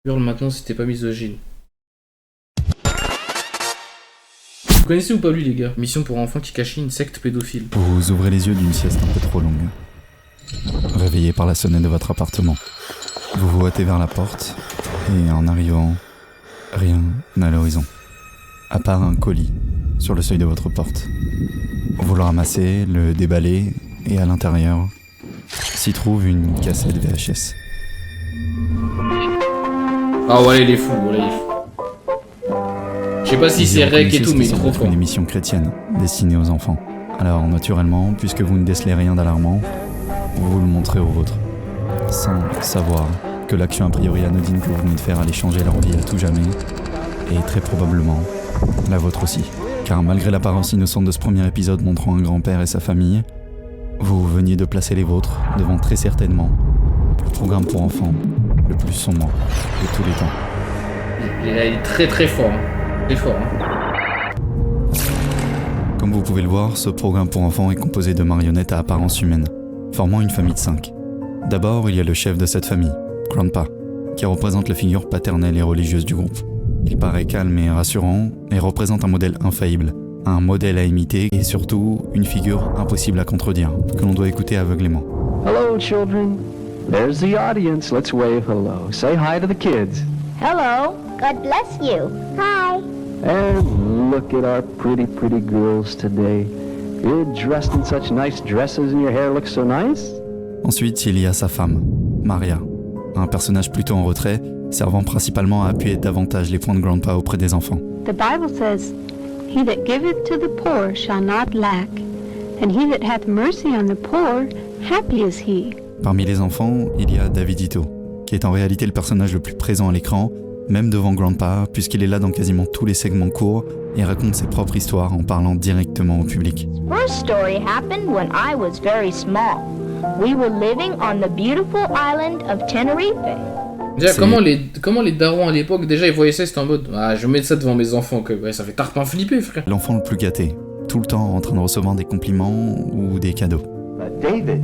Hurle maintenant si t'es pas misogyne. Vous connaissez ou pas lui les gars? Mission pour enfants qui cachait une secte pédophile. Vous ouvrez les yeux d'une sieste un peu trop longue. Réveillé par la sonnette de votre appartement. Vous vous hâtez vers la porte, et en arrivant, rien à l'horizon. À part un colis sur le seuil de votre porte. Vous le ramassez, le déballez, et à l'intérieur, s'y trouve une cassette VHS. Ah ouais, il est fou, ouais, il est fou. Je sais pas si c'est rec et tout, mais il est trop fort. Une émission chrétienne destinée aux enfants. Alors, naturellement, puisque vous ne décelez rien d'alarmant, vous le montrez aux vôtres. Sans savoir que l'action a priori anodine que vous venez de faire allait changer leur vie à tout jamais, et très probablement la vôtre aussi. Car malgré l'apparence innocente de ce premier épisode montrant un grand-père et sa famille, vous veniez de placer les vôtres devant très certainement le programme pour enfants le plus sombre de tous les temps. Il est très très fort. Très fort. Comme vous pouvez le voir, ce programme pour enfants est composé de marionnettes à apparence humaine, formant une famille de 5. D'abord, il y a le chef de cette famille, Grandpa, qui représente la figure paternelle et religieuse du groupe. Il paraît calme et rassurant, et représente un modèle infaillible, un modèle à imiter et surtout une figure impossible à contredire, que l'on doit écouter aveuglément. Hello, children. There's the audience. Let's wave hello. Say hi to the kids. Hello. God bless you. Hi. And look at our pretty girls today. You're dressed in such nice dresses and your hair looks so nice. Ensuite, il y a sa femme, Maria, un personnage plutôt en retrait, servant principalement à appuyer davantage les points de Grandpa auprès des enfants. The Bible says, "He that giveth to the poor shall not lack, and he that hath mercy on the poor, happy is he." Parmi les enfants, il y a Davidito, qui est en réalité le personnage le plus présent à l'écran, même devant Grandpa, puisqu'il est là dans quasiment tous les segments courts et raconte ses propres histoires en parlant directement au public. First story happened when I was very small. We were living on the beautiful island of Tenerife. Déjà, comment les darons à l'époque, déjà ils voyaient ça, c'était en mode ah, je vais mettre ça devant mes enfants, que ouais, ça fait tarpin flipper, frère. L'enfant le plus gâté, tout le temps en train de recevoir des compliments ou des cadeaux. But David,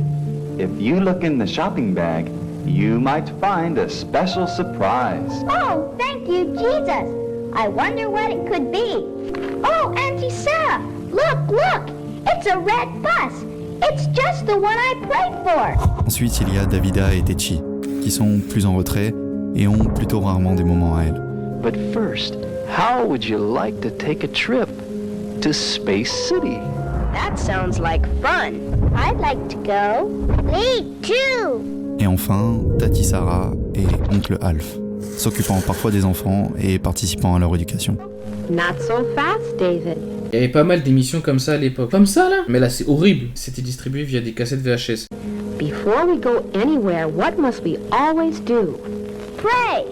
if you look in the shopping bag, you might find a special surprise. Oh, thank you, Jesus. I wonder what it could be. Oh, Auntie Sarah, look. It's a red bus. It's just the one I prayed for. Ensuite, il y a Davida et Techi, qui sont plus en retrait et ont plutôt rarement des moments à elle. But first, how would you like to take a trip to Space City? That sounds like fun. I'd like to go. Me too. Et enfin, Tati Sarah et Oncle Alf, s'occupant parfois des enfants et participant à leur éducation. Not so fast, David. Il y avait pas mal d'émissions comme ça à l'époque. Comme ça là. Mais là c'est horrible. C'était distribué via des cassettes VHS. Before we go anywhere, what must we always do? Pray.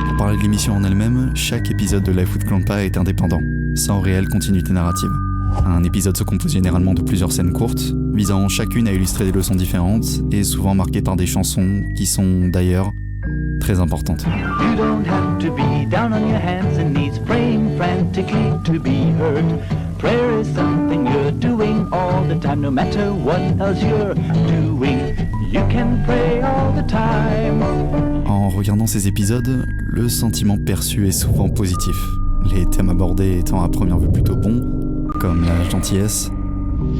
Pour parler de l'émission en elle-même, chaque épisode de Life with Grandpa est indépendant, sans réelle continuité narrative. Un épisode se compose généralement de plusieurs scènes courtes, visant chacune à illustrer des leçons différentes et souvent marquées par des chansons qui sont d'ailleurs très importantes. You don't have to be down on your hands and knees, praying frantically to be heard. Prayer is something you're doing all the time, no matter what else you're doing. You can pray all the time. En regardant ces épisodes, le sentiment perçu est souvent positif, les thèmes abordés étant à première vue plutôt bons, comme la gentillesse,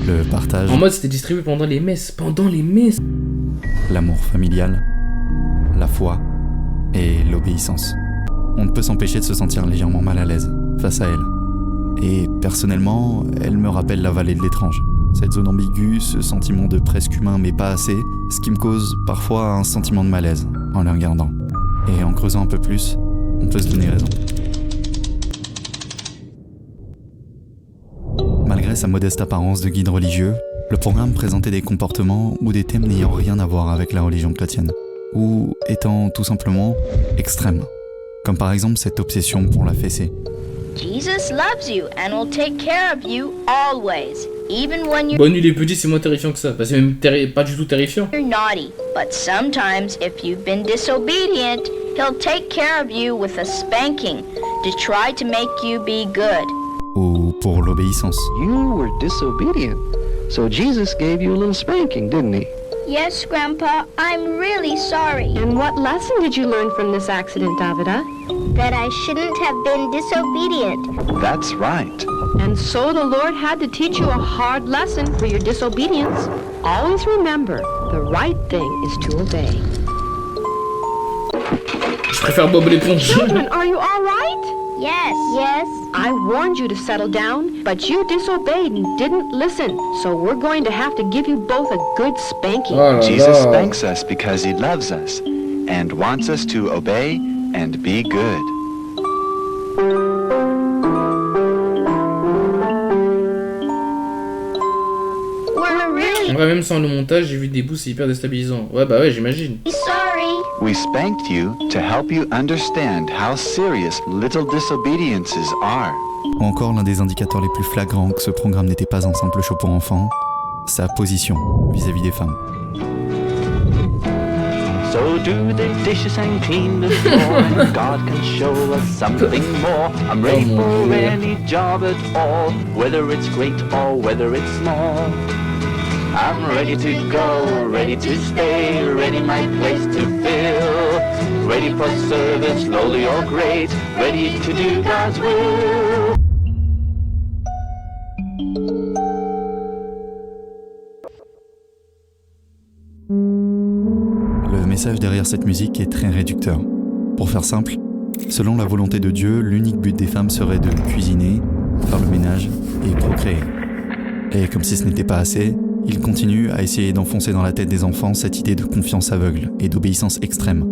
le partage, En mode c'était distribué pendant les messes. l'amour familial, la foi et l'obéissance. On ne peut s'empêcher de se sentir légèrement mal à l'aise face à elle. Et personnellement, elle me rappelle la vallée de l'étrange. Cette zone ambiguë, ce sentiment de presque humain mais pas assez, ce qui me cause parfois un sentiment de malaise en la regardant. Et en creusant un peu plus, on peut se donner raison. Malgré sa modeste apparence de guide religieux, le programme présentait des comportements ou des thèmes n'ayant rien à voir avec la religion chrétienne, ou étant tout simplement extrêmes, comme par exemple cette obsession pour la fessée. Jesus loves you and will take care of you always, even when you're Bonne nuit les petits, c'est moins terrifiant que ça. Bah, c'est même pas du tout terrifiant. naughty. But sometimes, if you've been disobedient, he'll take care of you with a spanking to try to make you be good. Ou pour l'obéissance. You were disobedient. So Jesus gave you a little spanking, didn't he? Yes, Grandpa, I'm really sorry. And what lesson did you learn from this accident, Davida? That I shouldn't have been disobedient. That's right. And so the Lord had to teach you a hard lesson for your disobedience. Always remember, the right thing is to obey. Je préfère Bob l'éponge. Children, are you all right? Yes. Yes. I warned you to settle down, but you disobeyed and didn't listen. So we're going to have to give you both a good spanking. Oh là Jesus là. thanks us because he loves us and wants us to obey and be good. We're really En vrai, même sans le montage, j'ai vu des bouts, c'est hyper déstabilisant. Ouais, bah ouais, j'imagine. sorry. We spanked you to help you understand how serious little disobediences are. Ou encore l'un des indicateurs les plus flagrants que ce programme n'était pas un simple show pour enfants, sa position vis-à-vis des femmes. So do the dishes and clean the floor, and God can show us something more. I'm ready Oh, mon for Dieu. any job at all, whether it's great or whether it's small. I'm ready to go, ready to stay, ready my place to fill. Ready for service, slowly or great, ready to do God's will. Le message derrière cette musique est très réducteur. Pour faire simple, selon la volonté de Dieu, l'unique but des femmes serait de cuisiner, faire le ménage et procréer. Et comme si ce n'était pas assez, il continue à essayer d'enfoncer dans la tête des enfants cette idée de confiance aveugle et d'obéissance extrême,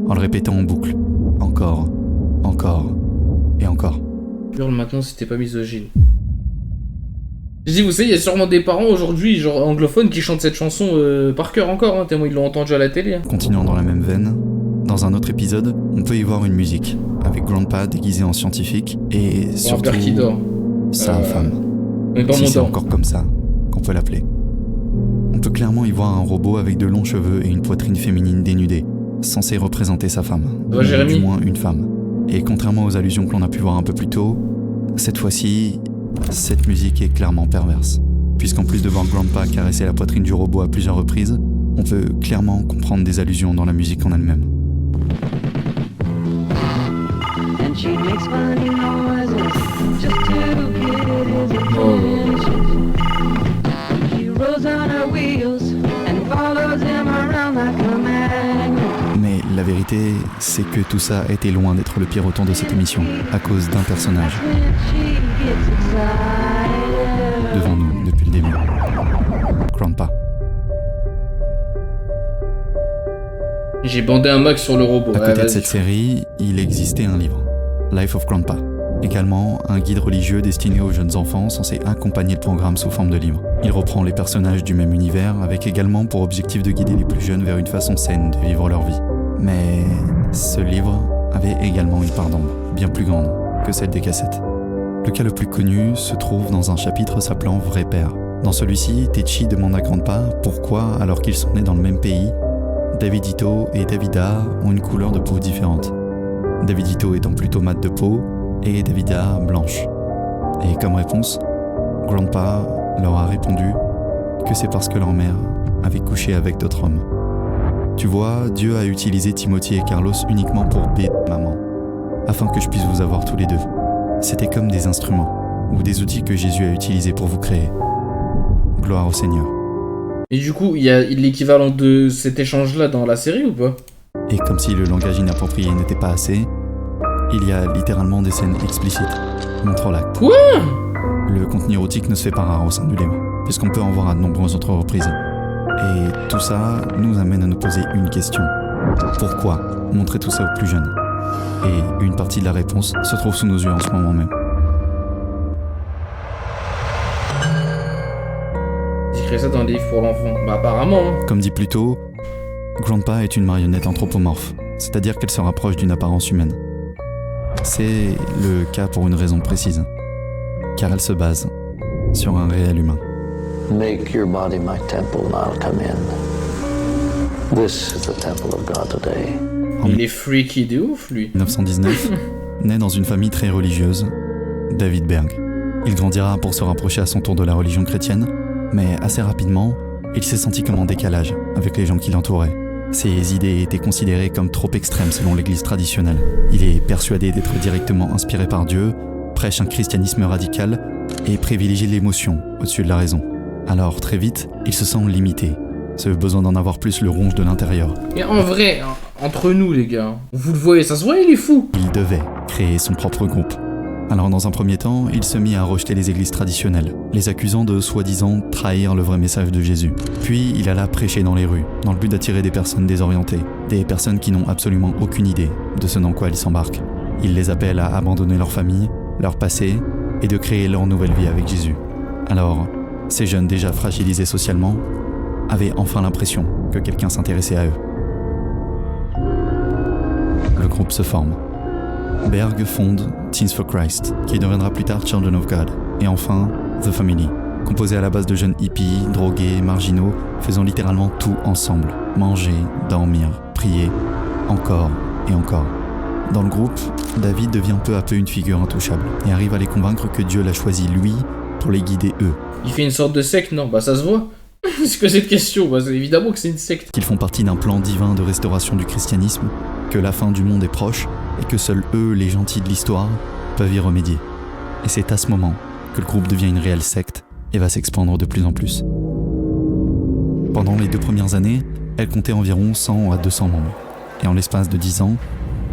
en le répétant en boucle, encore, encore et encore. Hurle maintenant si t'es pas misogyne. Je dis, vous savez, il y a sûrement des parents aujourd'hui, genre anglophones, qui chantent cette chanson par cœur encore, hein, tellement ils l'ont entendue à la télé. Hein. Continuant dans la même veine, dans un autre épisode, on peut y voir une musique, avec Grandpa déguisé en scientifique et Ou un surtout père qui dort. sa femme. Mais dans Si mon c'est temps. encore comme ça qu'on peut l'appeler. On peut clairement y voir un robot avec de longs cheveux et une poitrine féminine dénudée, censé représenter sa femme. Ça va, Ou Jérémy du moins une femme. Et contrairement aux allusions que l'on a pu voir un peu plus tôt, cette fois-ci, cette musique est clairement perverse. Puisqu'en plus de voir Grandpa caresser la poitrine du robot à plusieurs reprises, on peut clairement comprendre des allusions dans la musique en elle-même. And she makes funny noises just to get his attention. She rolls on her wheels and follows him around like a magnet. Mais la vérité, c'est que tout ça a été loin d'être le pire autant de cette émission, à cause d'un personnage, When she gets excited. devant nous depuis le début. Grandpa. J'ai bandé un max sur le robot. À Ouais, côté de vas-y. cette série, il existait un livre, Life of Grandpa. Également, un guide religieux destiné aux jeunes enfants censé accompagner le programme sous forme de livre. Il reprend les personnages du même univers avec également pour objectif de guider les plus jeunes vers une façon saine de vivre leur vie. Mais ce livre avait également une part d'ombre, bien plus grande que celle des cassettes. Le cas le plus connu se trouve dans un chapitre s'appelant Vrai Père. Dans celui-ci, Tetchi demande à Grandpa pourquoi, alors qu'ils sont nés dans le même pays, Davidito et Davida ont une couleur de peau différente. Davidito étant plutôt mat de peau et Davida blanche. Et comme réponse, Grandpa leur a répondu que c'est parce que leur mère avait couché avec d'autres hommes. Tu vois, Dieu a utilisé Timothy et Carlos uniquement pour baiser maman, afin que je puisse vous avoir tous les deux. C'était comme des instruments, ou des outils que Jésus a utilisés pour vous créer. Gloire au Seigneur. Et du coup, il y a l'équivalent de cet échange-là dans la série ou pas? Et comme si le langage inapproprié n'était pas assez, il y a littéralement des scènes explicites, montrant l'acte. Quoi? Le contenu érotique ne se fait pas rare au sein du livre, puisqu'on peut en voir à de nombreuses autres reprises. Et tout ça nous amène à nous poser une question. Pourquoi montrer tout ça aux plus jeunes? Et une partie de la réponse se trouve sous nos yeux en ce moment même. J'écris ça dans des livres pour l'enfant. Bah apparemment. Hein. Comme dit plus tôt, Grandpa est une marionnette anthropomorphe, c'est-à-dire qu'elle se rapproche d'une apparence humaine. C'est le cas pour une raison précise, car elle se base sur un réel humain. Make your body my temple and I'll come in. This is the temple of God today. Il est freaky de ouf, lui. 1919, naît dans une famille très religieuse, David Berg. Il grandira pour se rapprocher à son tour de la religion chrétienne, mais assez rapidement, Il s'est senti comme en décalage avec les gens qui l'entouraient. Ses idées étaient considérées comme trop extrêmes selon l'église traditionnelle. Il est persuadé d'être directement inspiré par Dieu, prêche un christianisme radical et privilégie l'émotion au-dessus de la raison. Alors très vite, il se sent limité. Ce besoin d'en avoir plus le ronge de l'intérieur. Mais en vrai, entre nous les gars, vous le voyez, ça se voit, il est fou. Il devait créer son propre groupe. Alors dans un premier temps, il se mit à rejeter les églises traditionnelles, les accusant de soi-disant trahir le vrai message de Jésus. Puis il alla prêcher dans les rues, dans le but d'attirer des personnes désorientées, des personnes qui n'ont absolument aucune idée de ce dans quoi ils s'embarquent. Il les appelle à abandonner leur famille, leur passé, et de créer leur nouvelle vie avec Jésus. Alors, ces jeunes déjà fragilisés socialement avaient enfin l'impression que quelqu'un s'intéressait à eux. Le groupe se forme. Berg fonde Teens for Christ, qui deviendra plus tard Children of God, et enfin The Family, composé à la base de jeunes hippies, drogués, marginaux, faisant littéralement tout ensemble, manger, dormir, prier, encore et encore. Dans le groupe, David devient peu à peu une figure intouchable, et arrive à les convaincre que Dieu l'a choisi lui pour les guider eux. Il fait une sorte de secte, non? Bah ça se voit. C'est que cette question, bah c'est évidemment que c'est une secte. Qu'ils font partie d'un plan divin de restauration du christianisme, que la fin du monde est proche, et que seuls eux, les gentils de l'histoire, peuvent y remédier. Et c'est à ce moment que le groupe devient une réelle secte et va s'expandre de plus en plus. Pendant les 2 premières années, elle comptait environ 100 à 200 membres. Et en l'espace de 10 ans,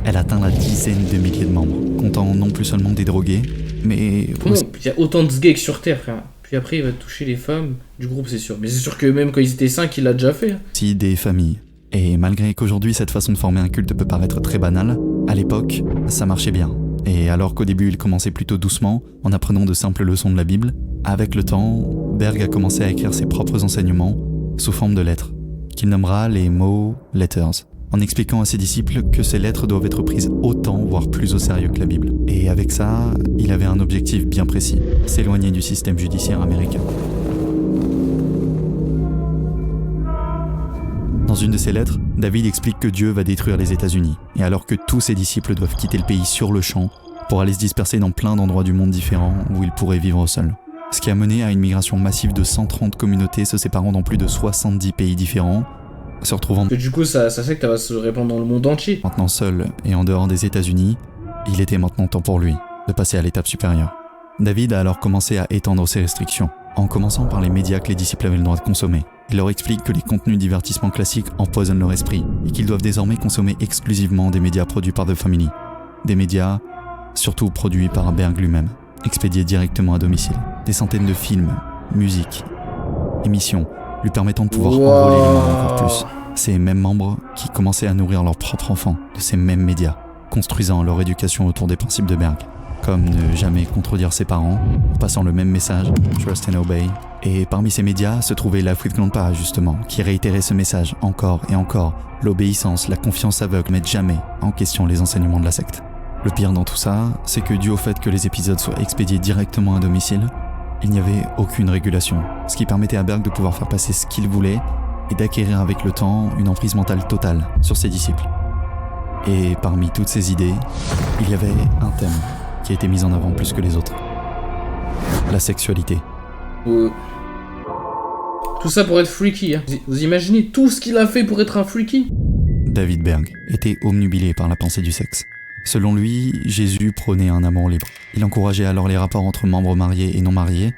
elle atteint la dizaine de milliers de membres, comptant non plus seulement des drogués, mais... Comment il y a autant de gays que sur Terre, frère. Puis après, il va toucher les femmes du groupe, c'est sûr. Mais c'est sûr que même quand ils étaient 5, il l'a déjà fait. aussi des familles. Et malgré qu'aujourd'hui cette façon de former un culte peut paraître très banale, à l'époque, ça marchait bien. Et alors qu'au début il commençait plutôt doucement, en apprenant de simples leçons de la Bible, avec le temps, Berg a commencé à écrire ses propres enseignements sous forme de lettres, qu'il nommera les Moe Letters, en expliquant à ses disciples que ces lettres doivent être prises autant, voire plus au sérieux que la Bible. Et avec ça, il avait un objectif bien précis, s'éloigner du système judiciaire américain. Dans une de ses lettres, David explique que Dieu va détruire les États-Unis, et alors que tous ses disciples doivent quitter le pays sur le champ pour aller se disperser dans plein d'endroits du monde différents où ils pourraient vivre seuls. Ce qui a mené à une migration massive de 130 communautés se séparant dans plus de 70 pays différents, se retrouvant Que du coup, ça secte va se répandre dans le monde entier. maintenant seul et en dehors des États-Unis. Il était maintenant temps pour lui de passer à l'étape supérieure. David a alors commencé à étendre ses restrictions, en commençant par les médias que les disciples avaient le droit de consommer. Il leur explique que les contenus divertissement classiques empoisonnent leur esprit et qu'ils doivent désormais consommer exclusivement des médias produits par The Family. Des médias, surtout produits par Berg lui-même, expédiés directement à domicile. Des centaines de films, musiques, émissions, lui permettant de pouvoir enrôler les membres encore plus. Ces mêmes membres qui commençaient à nourrir leurs propres enfants de ces mêmes médias, construisant leur éducation autour des principes de Berg, comme ne jamais contredire ses parents, en passant le même message, Trust and Obey. Et parmi ces médias se trouvait Life with Grandpa, justement, qui réitérait ce message encore et encore, l'obéissance, la confiance aveugle, mettent jamais en question les enseignements de la secte. Le pire dans tout ça, c'est que dû au fait que les épisodes soient expédiés directement à domicile, il n'y avait aucune régulation, ce qui permettait à Berg de pouvoir faire passer ce qu'il voulait et d'acquérir avec le temps une emprise mentale totale sur ses disciples. Et parmi toutes ces idées, il y avait un thème qui a été mis en avant plus que les autres. La sexualité. Tout ça pour être freaky, hein. Vous imaginez tout ce qu'il a fait pour être un freaky? David Berg était obnubilé par la pensée du sexe. Selon lui, Jésus prônait un amour libre. Il encourageait alors les rapports entre membres mariés et non mariés,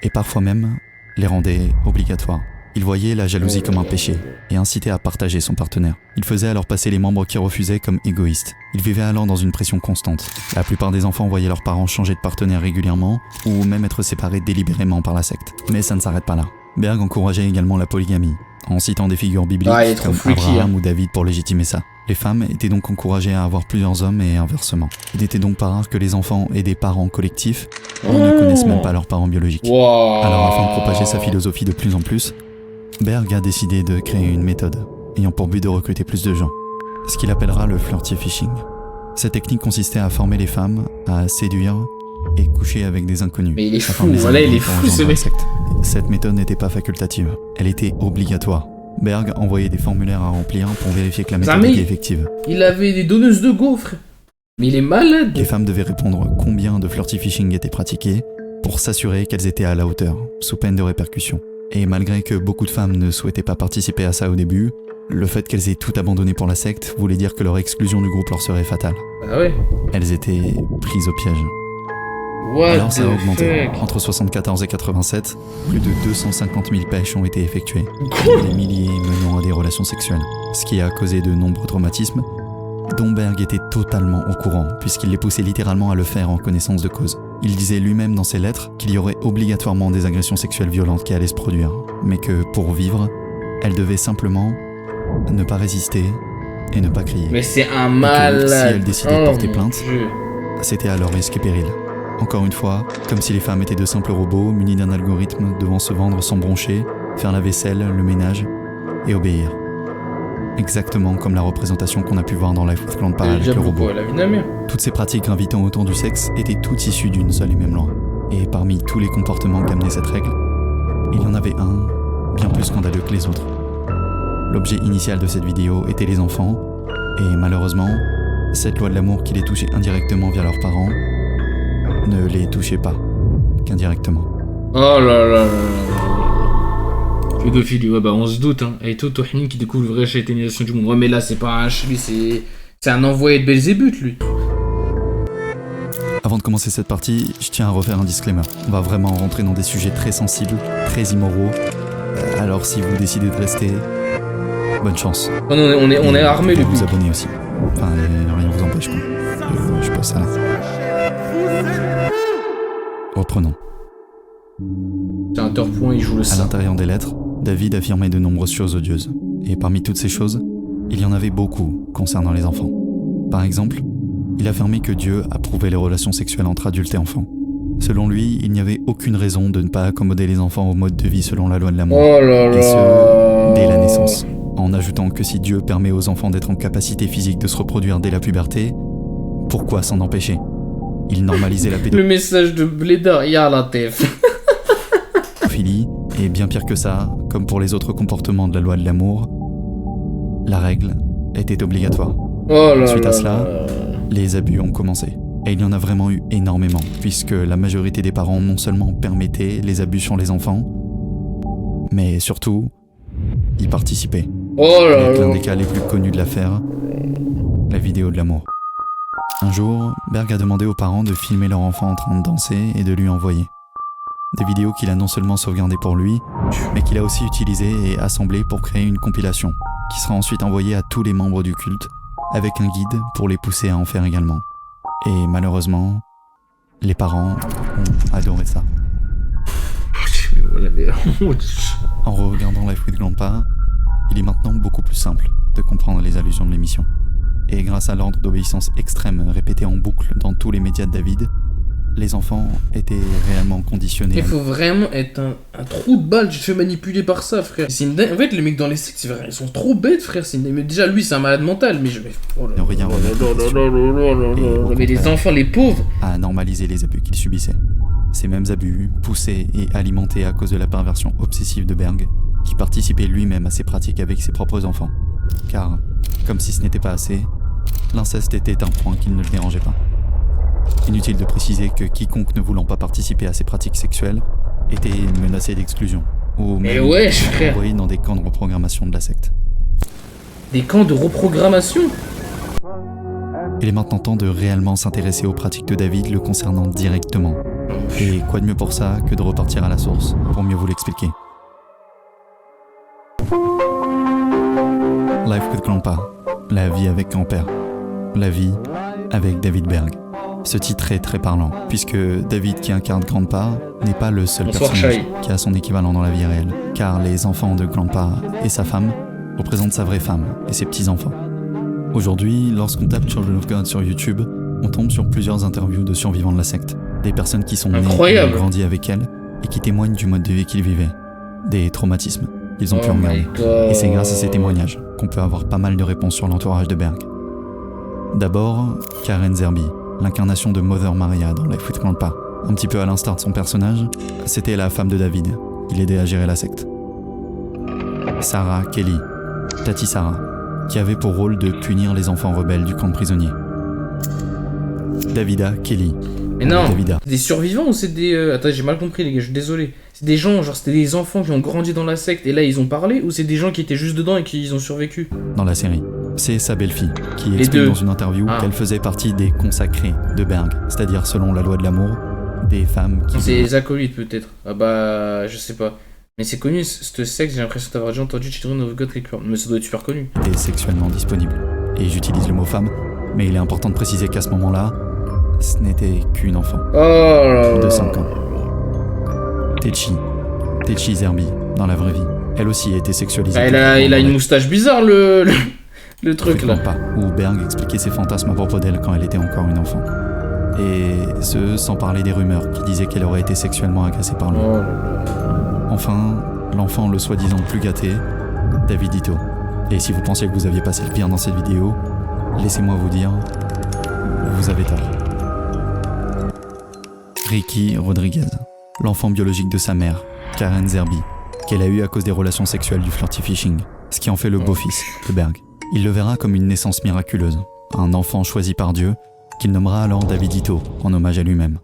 et parfois même les rendait obligatoires. Il voyait la jalousie comme un péché, et incitait à partager son partenaire. Il faisait alors passer les membres qui refusaient comme égoïstes. Il vivait alors dans une pression constante. La plupart des enfants voyaient leurs parents changer de partenaire régulièrement, ou même être séparés délibérément par la secte. Mais ça ne s'arrête pas là. Berg encourageait également la polygamie, en citant des figures bibliques comme Abraham ou David pour légitimer ça. Les femmes étaient donc encouragées à avoir plusieurs hommes et inversement. Il n'était donc pas rare que les enfants aient des parents collectifs, ou ne connaissent même pas leurs parents biologiques. Alors afin de propager sa philosophie de plus en plus, Berg a décidé de créer une méthode ayant pour but de recruter plus de gens, ce qu'il appellera le flirty fishing. Cette technique consistait à former les femmes, à séduire et coucher avec des inconnus. Mais il est fou, voilà, il est fou ce mec. Cette méthode n'était pas facultative, elle était obligatoire. Berg envoyait des formulaires à remplir pour vérifier que la méthode était effective. Il avait des donneuses de gaufres. Mais il est malade. Les femmes devaient répondre combien de flirty fishing était pratiqué pour s'assurer qu'elles étaient à la hauteur, sous peine de répercussions. Et malgré que beaucoup de femmes ne souhaitaient pas participer à ça au début, le fait qu'elles aient tout abandonné pour la secte voulait dire que leur exclusion du groupe leur serait fatale. Ah ouais. Elles étaient prises au piège. What Alors ça a the augmenté. fuck? Entre 74 et 87, plus de 250 000 pêches ont été effectuées. Des milliers menant à des relations sexuelles. Ce qui a causé de nombreux traumatismes, dont Berg était totalement au courant, puisqu'il les poussait littéralement à le faire en connaissance de cause. Il disait lui-même dans ses lettres qu'il y aurait obligatoirement des agressions sexuelles violentes qui allaient se produire, mais que pour vivre, elle devait simplement ne pas résister et ne pas crier. Mais c'est un Et que malade. si elle décidait de porter mon plainte, Dieu. c'était alors risque et péril. Encore une fois, comme si les femmes étaient de simples robots munis d'un algorithme devant se vendre sans broncher, faire la vaisselle, le ménage et obéir. Exactement comme la représentation qu'on a pu voir dans Life with Grandpa avec le robot. Quoi, la vie de la mère. Toutes ces pratiques gravitant autour du sexe étaient toutes issues d'une seule et même loi. Et parmi tous les comportements qu'amenait cette règle, il y en avait un bien plus scandaleux que les autres. L'objet initial de cette vidéo était les enfants, et malheureusement, cette loi de l'amour qui les touchait indirectement via leurs parents ne les touchait pas qu'indirectement. Oh là là là là. Pédophilie, ouais bah on se doute hein. Et tout Tohnin qui découvre la vraie chétanisation du monde. Ouais mais là c'est pas un lui, c'est un envoyé de Belzébuth lui. Avant de commencer cette partie, je tiens à refaire un disclaimer. On va vraiment rentrer dans des sujets très sensibles, très immoraux. Alors si vous décidez de rester, bonne chance. On est armé de le vous abonner aussi. Enfin, rien vous empêche quoi. Je passe à là. Reprenons. C'est un point, il joue le À sang. l'intérieur des lettres, David affirmait de nombreuses choses odieuses. Et parmi toutes ces choses, il y en avait beaucoup concernant les enfants. Par exemple, il affirmait que Dieu approuvait les relations sexuelles entre adultes et enfants. Selon lui, il n'y avait aucune raison de ne pas accommoder les enfants au mode de vie selon la loi de l'amour. Oh là là. Et ce, dès la naissance. En ajoutant que si Dieu permet aux enfants d'être en capacité physique de se reproduire dès la puberté, pourquoi s'en empêcher? Il normalisait la Le message de Blédard, il y a la tête. pédophilie, et bien pire que ça, comme pour les autres comportements de la loi de l'amour, la règle était obligatoire. Oh là Suite là à cela, là. les abus ont commencé. Et il y en a vraiment eu énormément, puisque la majorité des parents non seulement permettaient les abus sur les enfants, mais surtout, y participaient. Oh là Avec l'un là. des cas les plus connus de l'affaire, la vidéo de l'amour. Un jour, Berg a demandé aux parents de filmer leur enfant en train de danser et de lui envoyer. Des vidéos qu'il a non seulement sauvegardées pour lui, mais qu'il a aussi utilisées et assemblées pour créer une compilation, qui sera ensuite envoyée à tous les membres du culte, avec un guide pour les pousser à en faire également. Et malheureusement, les parents ont adoré ça. En regardant Life with Grandpa, il est maintenant beaucoup plus simple de comprendre les allusions de l'émission. Et grâce à l'ordre d'obéissance extrême répété en boucle dans tous les médias de David, les enfants étaient réellement conditionnés. Il faut vraiment être un trou de balle, tu te fais manipuler par ça, frère. C'est une dingue. En fait, les mecs dans les sectes, ils sont trop bêtes, frère. Mais déjà, lui, c'est un malade mental, mais je vais. Oh là Ne rien là remettre en là question. là là là là Et au là. Mais les contraire, enfants, les pauvres. à normaliser les abus qu'ils subissaient. Ces mêmes abus, poussés et alimentés à cause de la perversion obsessive de Berg, qui participait lui-même à ces pratiques avec ses propres enfants. Car, comme si ce n'était pas assez, l'inceste était un point qui ne le dérangeait pas. Inutile de préciser que quiconque ne voulant pas participer à ces pratiques sexuelles était menacé d'exclusion, ou Mais même wesh, frère. envoyé dans des camps de reprogrammation de la secte. Des camps de reprogrammation. Il est maintenant temps de réellement s'intéresser aux pratiques de David le concernant directement. Et quoi de mieux pour ça que de repartir à la source pour mieux vous l'expliquer. Life with Grandpa, la vie avec grand-père, la vie avec David Berg. Ce titre est très parlant, puisque David qui incarne Grandpa n'est pas le seul Bonsoir, personnage Shai. qui a son équivalent dans la vie réelle, car les enfants de Grandpa et sa femme représentent sa vraie femme et ses petits-enfants. Aujourd'hui, lorsqu'on tape Children of God sur YouTube, on tombe sur plusieurs interviews de survivants de la secte, des personnes qui sont nées Incroyable. et ont grandi avec elle et qui témoignent du mode de vie qu'ils vivaient, des traumatismes qu'ils ont pu Oh en my garder. God. Et c'est grâce à ces témoignages qu'on peut avoir pas mal de réponses sur l'entourage de Berg. D'abord, Karen Zerby, l'incarnation de Mother Maria dans Life with Grandpa. Un petit peu à l'instar de son personnage, c'était la femme de David, qui l'aidait à gérer la secte. Sarah Kelly, Tati Sarah, qui avait pour rôle de punir les enfants rebelles du camp de prisonniers. Davida Kelly. Mais non. Davida. Des survivants ou c'est des. Attends, j'ai mal compris, les gars, je suis désolé. C'est des gens, genre c'était des enfants qui ont grandi dans la secte et là ils ont parlé, ou c'est des gens qui étaient juste dedans et qui ont survécu? Dans la série, c'est sa belle-fille qui Les explique deux. dans une interview qu'elle faisait partie des consacrés de Berg, c'est-à-dire selon la loi de l'amour, des femmes qui... C'est les acolytes peut-être. Ah bah, je sais pas. Mais c'est connu, cette secte, j'ai l'impression d'avoir déjà entendu Children of God Requiem. Mais ça doit être super connu. étaient sexuellement disponibles. Et j'utilise le mot femme, mais il est important de préciser qu'à ce moment-là, ce n'était qu'une enfant. Oh là là. De 5 ans. Techi Zerbi, dans la vraie vie. Elle aussi a été sexualisée. Ah, il a une moustache bizarre, le truc là. Pas, où Berg expliquait ses fantasmes à propos d'elle quand elle était encore une enfant. Et ce, sans parler des rumeurs qui disaient qu'elle aurait été sexuellement agressée par lui. Oh. Enfin, l'enfant le soi-disant plus gâté, Davidito. Et si vous pensiez que vous aviez passé le pire dans cette vidéo, laissez-moi vous dire, vous avez tort. Ricky Rodriguez, l'enfant biologique de sa mère, Karen Zerbi, qu'elle a eu à cause des relations sexuelles du flirty fishing, ce qui en fait le beau-fils de Berg. Il le verra comme une naissance miraculeuse, un enfant choisi par Dieu, qu'il nommera alors Davidito, en hommage à lui-même.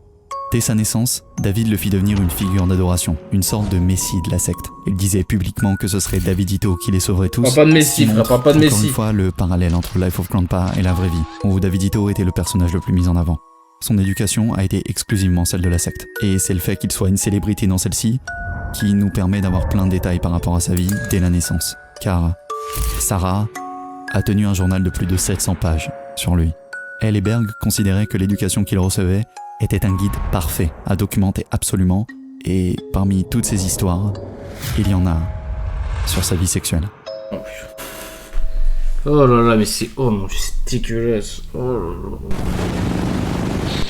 Dès sa naissance, David le fit devenir une figure d'adoration, une sorte de messie de la secte. Il disait publiquement que ce serait Davidito qui les sauverait tous. Pas de messie, frère, pas de messie. Encore une fois, le parallèle entre Life of Grandpa et la vraie vie, où Davidito était le personnage le plus mis en avant. Son éducation a été exclusivement celle de la secte. Et c'est le fait qu'il soit une célébrité dans celle-ci qui nous permet d'avoir plein de détails par rapport à sa vie dès la naissance. Car Sarah a tenu un journal de plus de 700 pages sur lui. Elle et Berg considéraient que l'éducation qu'il recevait était un guide parfait à documenter absolument, et parmi toutes ces histoires, il y en a sur sa vie sexuelle. Oh là là, mais c'est... Oh mon Dieu, c'est dégueulasse. Oh là là.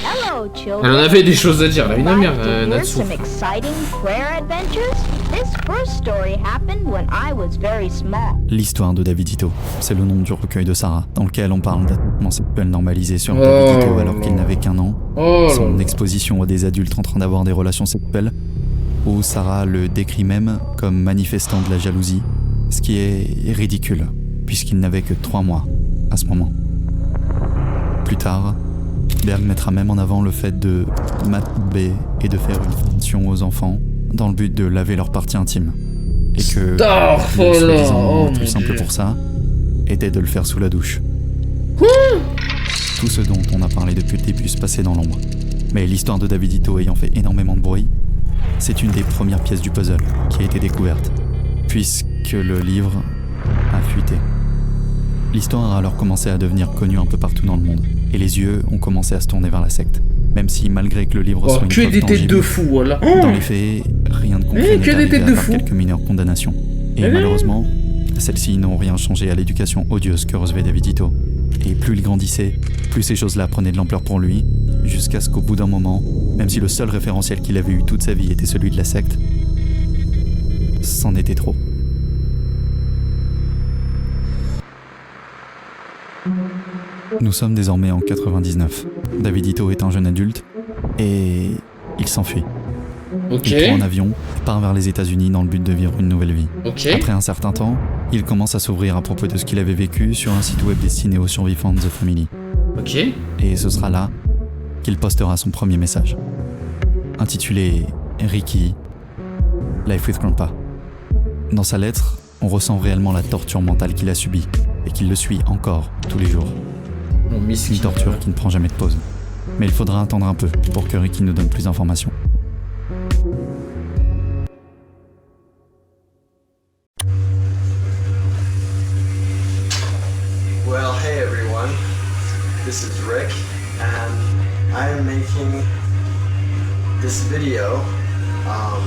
Hello, children. Elle en avait des choses à dire, là, une amère, Like to hear Natsu. some exciting prayer adventures? This first story happened when I was very small. L'histoire de Davidito, c'est le nom du recueil de Sarah, dans lequel on parle d'attroupement sexuel normalisé sur Davidito alors qu'il n'avait qu'un an, son exposition à des adultes en train d'avoir des relations sexuelles, où Sarah le décrit même comme manifestant de la jalousie, ce qui est ridicule, puisqu'il n'avait que 3 mois à ce moment. Plus tard, Berg mettra même en avant le fait de masturber et de faire une attention aux enfants dans le but de laver leurs parties intimes. Et que le soi-disant plus simple pour ça était de le faire sous la douche. Tout ce dont on a parlé depuis le début se passait dans l'ombre. Mais l'histoire de Davidito ayant fait énormément de bruit, c'est une des premières pièces du puzzle qui a été découverte, puisque le livre a fuité. L'histoire a alors commencé à devenir connue un peu partout dans le monde, et les yeux ont commencé à se tourner vers la secte. Même si, malgré que le livre soit une que preuve des têtes tangible, de fous, voilà. dans les faits, rien de concret n'est arrivé à part quelques mineures condamnations. Et malheureusement, celles-ci n'ont rien changé à l'éducation odieuse que recevait Davidito. Et plus il grandissait, plus ces choses-là prenaient de l'ampleur pour lui, jusqu'à ce qu'au bout d'un moment, même si le seul référentiel qu'il avait eu toute sa vie était celui de la secte, c'en était trop. Nous sommes désormais en 99. Davidito est un jeune adulte et il s'enfuit. Il prend un avion et part vers les États-Unis dans le but de vivre une nouvelle vie. Après un certain temps, il commence à s'ouvrir à propos de ce qu'il avait vécu sur un site web destiné aux survivants de The Family. Et ce sera là qu'il postera son premier message, intitulé Ricky, Life with Grandpa. Dans sa lettre, on ressent réellement la torture mentale qu'il a subie et qu'il le suit encore tous les jours. Une torture qui ne prend jamais de pause. Mais il faudra attendre un peu pour que Ricky nous donne plus d'informations. Well, hey everyone, this is Rick, and I am making this video, well,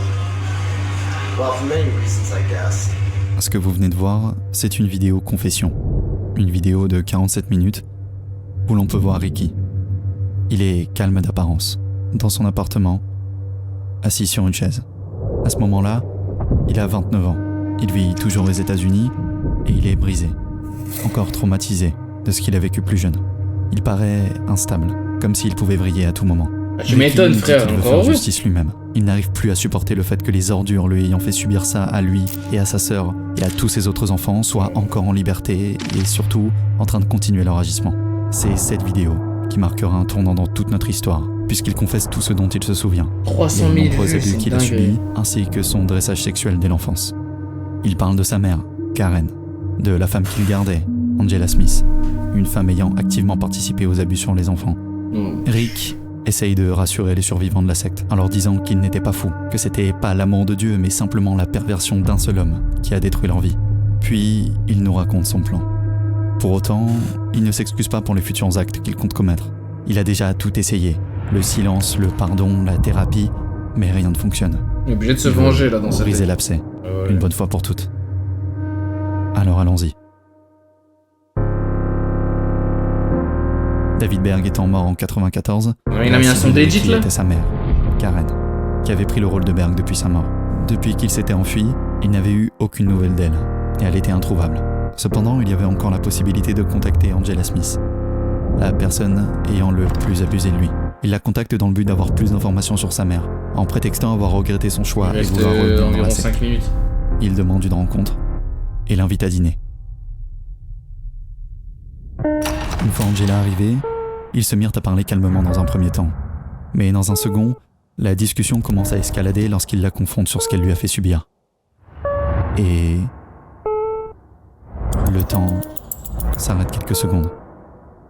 for many reasons, I guess. Ce que vous venez de voir, c'est une vidéo confession. Une vidéo de 47 minutes où l'on peut voir Ricky. Il est calme d'apparence, dans son appartement, assis sur une chaise. À ce moment-là, il a 29 ans. Il vit toujours aux États-Unis et il est brisé, encore traumatisé de ce qu'il a vécu plus jeune. Il paraît instable, comme s'il pouvait vriller à tout moment. Tu m'étonnes, frère, il veut faire justice lui-même. Il n'arrive plus à supporter le fait que les ordures lui ayant fait subir ça à lui et à sa sœur et à tous ses autres enfants soient encore en liberté et surtout en train de continuer leur agissement. C'est cette vidéo qui marquera un tournant dans toute notre histoire, puisqu'il confesse tout ce dont il se souvient. 300 000 les vues, nombreux abus c'est qu'il a dingue. subis, ainsi que son dressage sexuel dès l'enfance. Il parle de sa mère, Karen, de la femme qu'il gardait, Angela Smith, une femme ayant activement participé aux abus sur les enfants. Rick essaye de rassurer les survivants de la secte en leur disant qu'ils n'étaient pas fous, que c'était pas l'amour de Dieu mais simplement la perversion d'un seul homme qui a détruit leur vie. Puis il nous raconte son plan. Pour autant, il ne s'excuse pas pour les futurs actes qu'il compte commettre. Il a déjà tout essayé, le silence, le pardon, la thérapie, mais rien ne fonctionne. Il est obligé de se venger là dans cette briser l'abcès, une bonne fois pour toutes. Alors allons-y. David Berg étant mort en 94, il a mis un son d'edit là. C'était sa mère, Karen, qui avait pris le rôle de Berg depuis sa mort. Depuis qu'il s'était enfui, il n'avait eu aucune nouvelle d'elle, et elle était introuvable. Cependant, il y avait encore la possibilité de contacter Angela Smith, la personne ayant le plus abusé de lui. Il la contacte dans le but d'avoir plus d'informations sur sa mère, en prétextant avoir regretté son choix et vouloir revenir dans environ la secte. 5 minutes. Il demande une rencontre et l'invite à dîner. Une fois Angela arrivée, ils se mirent à parler calmement dans un premier temps. Mais dans un second, la discussion commence à escalader lorsqu'il la confronte sur ce qu'elle lui a fait subir. Et le temps s'arrête quelques secondes.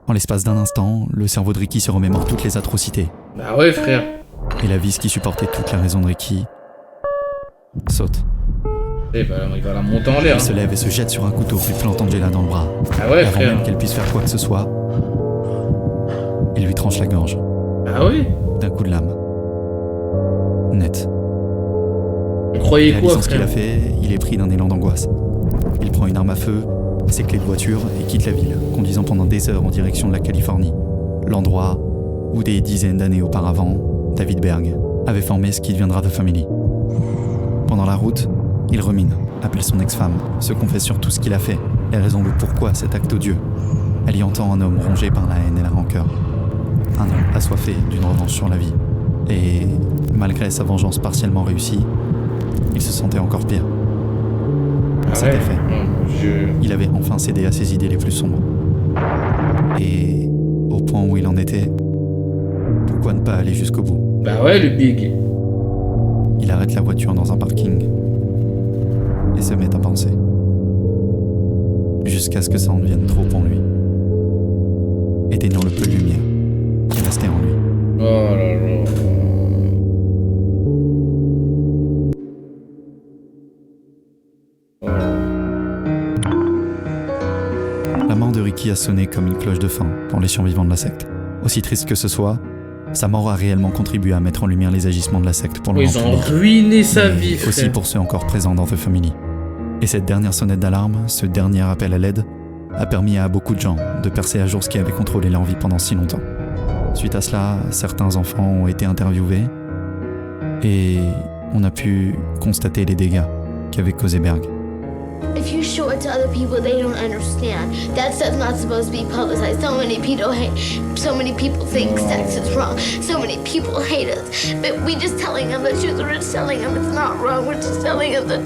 En l'espace d'un instant, le cerveau de Ricky se remémore toutes les atrocités. Bah ouais frère. Et la vis qui supportait toute la raison de Ricky saute. Et bah il va la monter en l'air. Il se lève et se jette sur un couteau puis plante Angela dans le bras. Ah ouais Avant frère. même qu'elle puisse faire quoi que ce soit, il lui tranche la gorge. Ah ouais. D'un coup de lame. Net. Vous croyez quoi Réalisant ce qu'il frère? a fait, il est pris d'un élan d'angoisse. Il prend une arme à feu, ses clés de voiture et quitte la ville, conduisant pendant des heures en direction de la Californie, l'endroit où des dizaines d'années auparavant, David Berg avait formé ce qui deviendra The Family. Pendant la route, il rumine, appelle son ex-femme, se confesse sur tout ce qu'il a fait, les raisons de pourquoi cet acte odieux. Elle y entend un homme rongé par la haine et la rancœur. Un homme assoiffé d'une revanche sur la vie. Et malgré sa vengeance partiellement réussie, il se sentait encore pire. C'était fait. Il avait enfin cédé à ses idées les plus sombres. Et au point où il en était, pourquoi ne pas aller jusqu'au bout? Bah ouais le big. Il arrête la voiture dans un parking et se met à penser. Jusqu'à ce que ça en devienne trop pour lui. Éteignant le peu de lumière qui restait en lui. Oh là là. La mort de Ricky a sonné comme une cloche de fin pour les survivants de la secte. Aussi triste que ce soit, sa mort a réellement contribué à mettre en lumière les agissements de la secte pour le Ils ont ruiné sa vie frère. aussi pour ceux encore présents dans The Family. Et cette dernière sonnette d'alarme, ce dernier appel à l'aide, a permis à beaucoup de gens de percer à jour ce qui avait contrôlé leur vie pendant si longtemps. Suite à cela, certains enfants ont été interviewés et on a pu constater les dégâts qu'avait causé Berg. If you show it to other people, they don't understand. That stuff's not supposed to be publicized. So many people think sex is wrong. So many people hate us. But we just telling them the truth. We're just telling them it's not wrong. We're just telling them that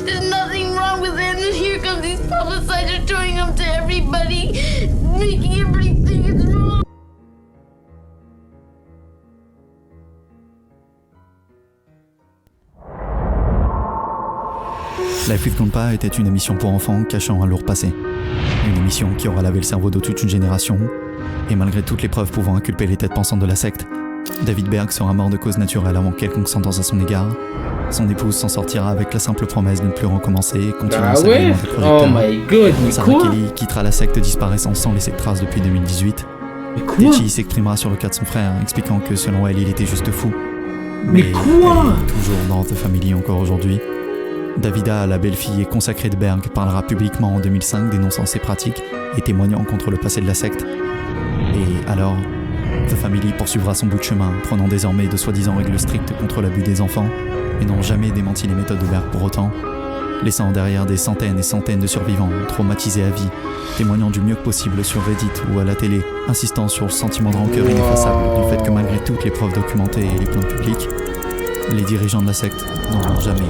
there's nothing wrong with it. And here come these publicizers showing them to everybody, making everybody think it's wrong. Life with Grandpa était une émission pour enfants cachant un lourd passé. Une émission qui aura lavé le cerveau de toute une génération. Et malgré toutes les preuves pouvant inculper les têtes pensantes de la secte, David Berg sera mort de cause naturelle avant quelconque sentence à son égard. Son épouse s'en sortira avec la simple promesse de ne plus recommencer et continuer Ah sa vie ouais. dans des projecteurs. Oh my god, mais Sarah quoi? Kelly quittera la secte disparaissant sans laisser de traces depuis 2018. Mais quoi? Techi s'exprimera sur le cas de son frère, expliquant que selon elle, il était juste fou. Mais quoi? elle est toujours dans The Family encore aujourd'hui. Davida, la belle-fille et consacrée de Berg, parlera publiquement en 2005 dénonçant ses pratiques et témoignant contre le passé de la secte. Et alors, The Family poursuivra son bout de chemin, prenant désormais de soi-disant règles strictes contre l'abus des enfants, mais n'ont jamais démenti les méthodes de Berg pour autant, laissant derrière des centaines et centaines de survivants traumatisés à vie, témoignant du mieux que possible sur Reddit ou à la télé, insistant sur le sentiment de rancœur ineffaçable du fait que malgré toutes les preuves documentées et les plaintes publiques, les dirigeants de la secte n'ont jamais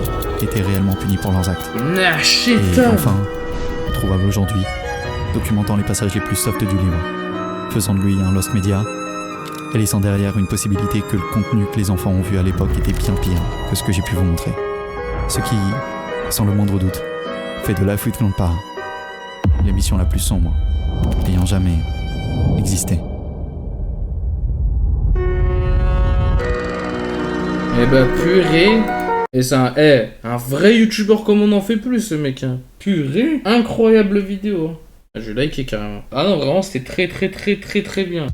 été réellement punis pour leurs actes. Et enfin, trouvable aujourd'hui, documentant les passages les plus soft du livre, faisant de lui un lost media, et laissant derrière une possibilité que le contenu que les enfants ont vu à l'époque était bien pire que ce que j'ai pu vous montrer. Ce qui, sans le moindre doute, fait de Life with Grandpa l'émission la plus sombre ayant jamais existé. Eh bah purée. Et c'est un vrai youtubeur comme on en fait plus ce mec. Hein. Purée. Incroyable vidéo. Je vais liker carrément. Ah non vraiment c'était très bien.